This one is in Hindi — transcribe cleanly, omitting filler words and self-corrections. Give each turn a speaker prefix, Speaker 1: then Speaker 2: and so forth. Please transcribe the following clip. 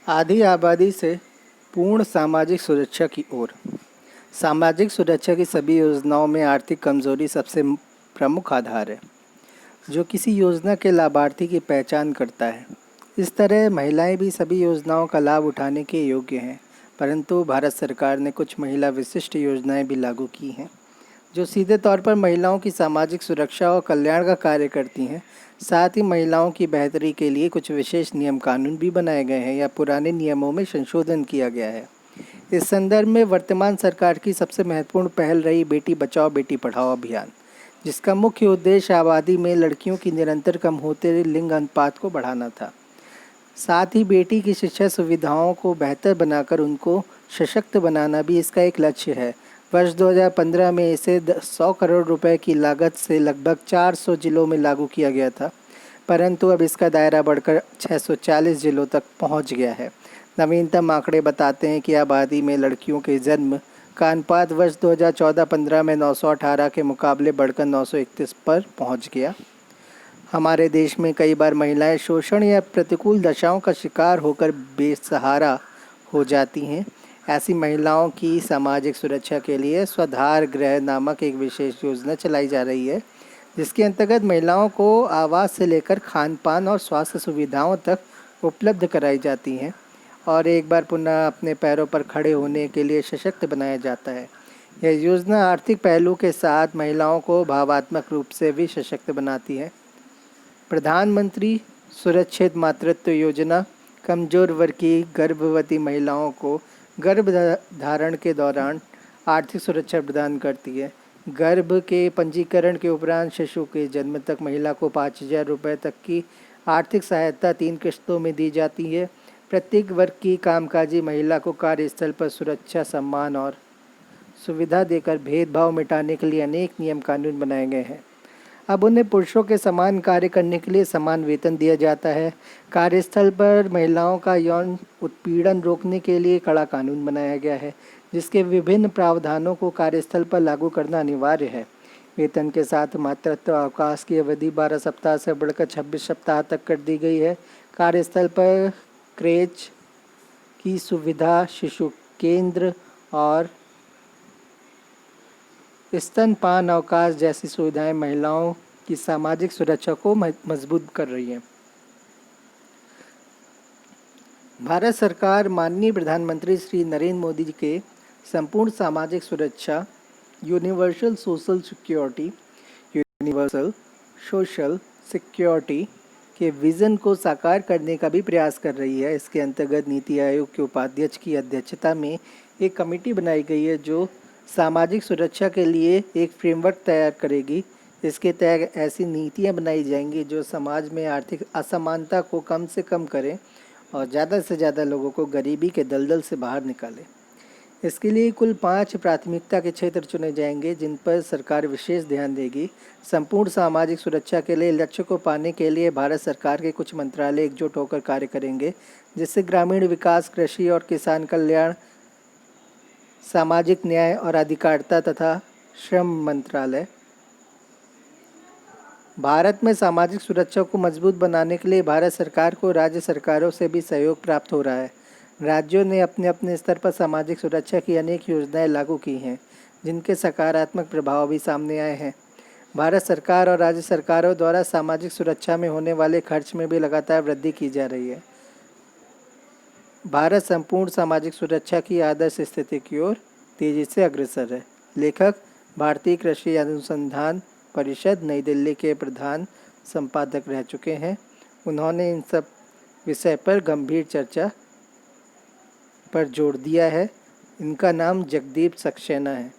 Speaker 1: आधी आबादी से पूर्ण सामाजिक सुरक्षा की ओर। सामाजिक सुरक्षा की सभी योजनाओं में आर्थिक कमजोरी सबसे प्रमुख आधार है, जो किसी योजना के लाभार्थी की पहचान करता है। इस तरह महिलाएं भी सभी योजनाओं का लाभ उठाने के योग्य हैं, परंतु भारत सरकार ने कुछ महिला विशिष्ट योजनाएं भी लागू की हैं, जो सीधे तौर पर महिलाओं की सामाजिक सुरक्षा और कल्याण का कार्य करती हैं। साथ ही महिलाओं की बेहतरी के लिए कुछ विशेष नियम कानून भी बनाए गए हैं या पुराने नियमों में संशोधन किया गया है। इस संदर्भ में वर्तमान सरकार की सबसे महत्वपूर्ण पहल रही बेटी बचाओ बेटी पढ़ाओ अभियान, जिसका मुख्य उद्देश्य आबादी में लड़कियों की निरंतर कम होते लिंग अनुपात को बढ़ाना था। साथ ही बेटी की शिक्षा सुविधाओं को बेहतर बनाकर उनको सशक्त बनाना भी इसका एक लक्ष्य है। वर्ष 2015 में इसे 100 करोड़ रुपए की लागत से लगभग 400 जिलों में लागू किया गया था, परंतु अब इसका दायरा बढ़कर 640 जिलों तक पहुंच गया है। नवीनतम आंकड़े बताते हैं कि आबादी में लड़कियों के जन्म का अनुपात वर्ष 2014-15 में 918 के मुकाबले बढ़कर 931 पर पहुंच गया। हमारे देश में कई बार महिलाएं शोषण या प्रतिकूल दशाओं का शिकार होकर बेसहारा हो जाती हैं। ऐसी महिलाओं की सामाजिक सुरक्षा के लिए स्वाधार गृह नामक एक विशेष योजना चलाई जा रही है, जिसके अंतर्गत महिलाओं को आवास से लेकर खान पान और स्वास्थ्य सुविधाओं तक उपलब्ध कराई जाती हैं और एक बार पुनः अपने पैरों पर खड़े होने के लिए सशक्त बनाया जाता है। यह योजना आर्थिक पहलू के साथ महिलाओं को भावात्मक रूप से भी सशक्त बनाती है। प्रधानमंत्री सुरक्षित मातृत्व योजना कमजोर वर्ग की गर्भवती महिलाओं को गर्भधारण के दौरान आर्थिक सुरक्षा प्रदान करती है। गर्भ के पंजीकरण के उपरांत शिशु के जन्म तक महिला को 5,000 रुपये तक की आर्थिक सहायता 3 किश्तों में दी जाती है। प्रत्येक वर्ग की कामकाजी महिला को कार्यस्थल पर सुरक्षा, सम्मान और सुविधा देकर भेदभाव मिटाने के लिए अनेक नियम कानून बनाए गए हैं। अब उन्हें पुरुषों के समान कार्य करने के लिए समान वेतन दिया जाता है। कार्यस्थल पर महिलाओं का यौन उत्पीड़न रोकने के लिए कड़ा कानून बनाया गया है, जिसके विभिन्न प्रावधानों को कार्यस्थल पर लागू करना अनिवार्य है। वेतन के साथ मातृत्व अवकाश की अवधि 12 सप्ताह से बढ़कर 26 सप्ताह तक कर दी गई है। कार्यस्थल पर क्रेच की सुविधा, शिशु केंद्र और स्तनपान अवकाश जैसी सुविधाएं महिलाओं की सामाजिक सुरक्षा को मजबूत कर रही हैं। भारत सरकार माननीय प्रधानमंत्री श्री नरेंद्र मोदी जी के संपूर्ण सामाजिक सुरक्षा यूनिवर्सल सोशल सिक्योरिटी के विज़न को साकार करने का भी प्रयास कर रही है। इसके अंतर्गत नीति आयोग के उपाध्यक्ष की अध्यक्षता में एक कमेटी बनाई गई है, जो सामाजिक सुरक्षा के लिए एक फ्रेमवर्क तैयार करेगी। इसके तहत ऐसी नीतियां बनाई जाएंगी जो समाज में आर्थिक असमानता को कम से कम करें और ज़्यादा से ज़्यादा लोगों को गरीबी के दलदल से बाहर निकालें। इसके लिए कुल 5 प्राथमिकता के क्षेत्र चुने जाएंगे, जिन पर सरकार विशेष ध्यान देगी। संपूर्ण सामाजिक सुरक्षा के लिए लक्ष्य को पाने के लिए भारत सरकार के कुछ मंत्रालय एकजुट होकर कार्य करेंगे, जिससे ग्रामीण विकास, कृषि और किसान कल्याण, सामाजिक न्याय और अधिकारिता तथा श्रम मंत्रालय। भारत में सामाजिक सुरक्षा को मजबूत बनाने के लिए भारत सरकार को राज्य सरकारों से भी सहयोग प्राप्त हो रहा है। राज्यों ने अपने अपने स्तर पर सामाजिक सुरक्षा की अनेक योजनाएं लागू की हैं, जिनके सकारात्मक प्रभाव भी सामने आए हैं। भारत सरकार और राज्य सरकारों द्वारा सामाजिक सुरक्षा में होने वाले खर्च में भी लगातार वृद्धि की जा रही है। भारत संपूर्ण सामाजिक सुरक्षा की आदर्श स्थिति की ओर तेजी से अग्रसर है। लेखक भारतीय कृषि अनुसंधान परिषद नई दिल्ली के प्रधान संपादक रह चुके हैं। उन्होंने इन सब विषय पर गंभीर चर्चा पर जोर दिया है। इनका नाम जगदीप सक्सेना है।